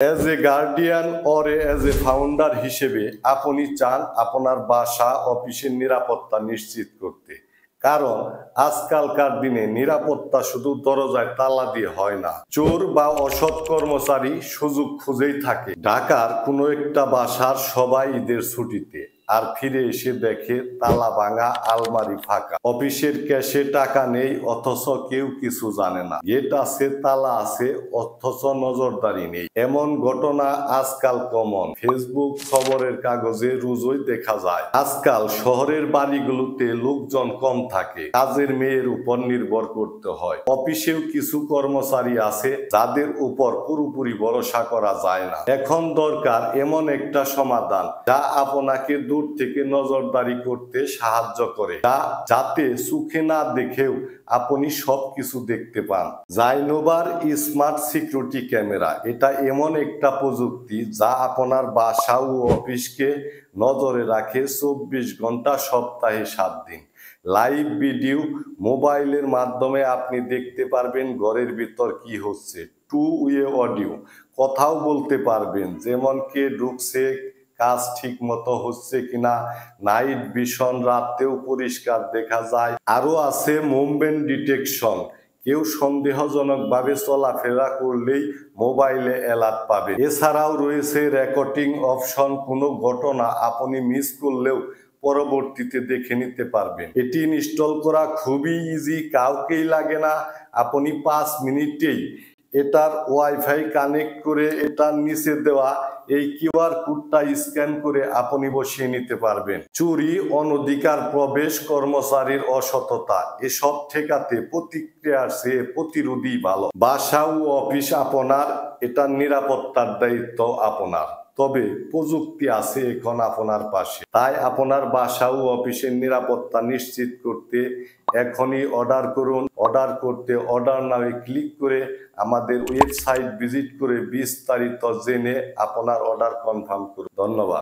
As a guardian or as a founder হিসেবে আপনি চান আপনার বাসা অফিসের নিরাপত্তা নিশ্চিত করতে। কারণ আজকালকার দিনে নিরাপত্তা শুধু দরজায় তালা দিয়ে হয় না, চোর বা অসৎ কর্মচারী সুযোগ খুঁজেই থাকে। ঢাকার কোনো একটা বাসার সবাই ঈদের ছুটিতে, আর ফিরে এসে দেখে তালা ভাঙা, আলমারি ফাঁকা, অফিসের ক্যাশে টাকা নেই অথচ কেউ কিছু জানে না, গেট আছে, তালা আছে অথচ নজরদারি নেই। এমন ঘটনা আজকাল কমন, ফেসবুক, খবরের কাগজে রোজই দেখা যায়। আজকাল শহরের বাড়িগুলোতে লোকজন কম থাকে, কাজের মেয়ের উপর নির্ভর করতে হয়। অফিসেও কিছু কর্মচারী আছে যাদের উপর পুরোপুরি ভরসা করা যায় না। এখন দরকার এমন একটা সমাধান যা আপনাকে দূর থেকে নজরদারি করতে সাহায্য করে, যাতে চোখে না দেখেও আপনি সবকিছু দেখতে পান। জাইনোভার স্মার্ট সিকিউরিটি ক্যামেরা, এটা এমন একটা প্রযুক্তি যা আপনার বাসা ও অফিসকে নজরে রাখে 24 ঘন্টা সপ্তাহে 7 দিন। লাইভ ভিডিও, মোবাইলের মাধ্যমে আপনি দেখতে পারবেন ঘরের ভিতর কি হচ্ছে। 2 ওয়ে অডিও, কথাও বলতে পারবেন, যেমন কে ঢুকছে, কাজ ঠিক মতো হচ্ছে কিনা। নাইট ভিশন, রাতেও পরিষ্কার দেখা যায়। আরো আছে মুভমেন্ট ডিটেকশন, কেউ সন্দেহজনক ভাবে চলাফেরা করলেই মোবাইলে অ্যালার্ট পাবে। এছাড়াও রয়েছে রেকর্ডিং অপশন, কোনো ঘটনা আপনি মিস করলেও পরবর্তীতে দেখে নিতে পারবেন। এটি ইনস্টল করা খুবই ইজি, কাউকেই লাগে না। আপনি 5 মিনিটেই এটার ওয়াইফাই কানেক্ট করে এটার নিচে দেওয়া এই কিউআর কোডটা স্ক্যান করে আপনি বসিয়ে নিতে পারবেন। চুরি, অনধিকার প্রবেশ, কর্মচারীর অসততা, এসব ঠেকাতে প্রতিক্রিয়ার চেয়ে প্রতিরোধই ভালো। বাসা ও অফিস আপনার, এটার নিরাপত্তার দায়িত্ব আপনার। তবে প্রযুক্তি আছে এখন আপনার পাশে। তাই আপনার বাসা ও অফিসের নিরাপত্তা নিশ্চিত করতে এখনই অর্ডার করুন। অর্ডার করতে অর্ডার নাও ক্লিক করে আমাদের ওয়েবসাইট ভিজিট করে বিস্তারিত জেনে আপনার অর্ডার কনফার্ম করুন। ধন্যবাদ।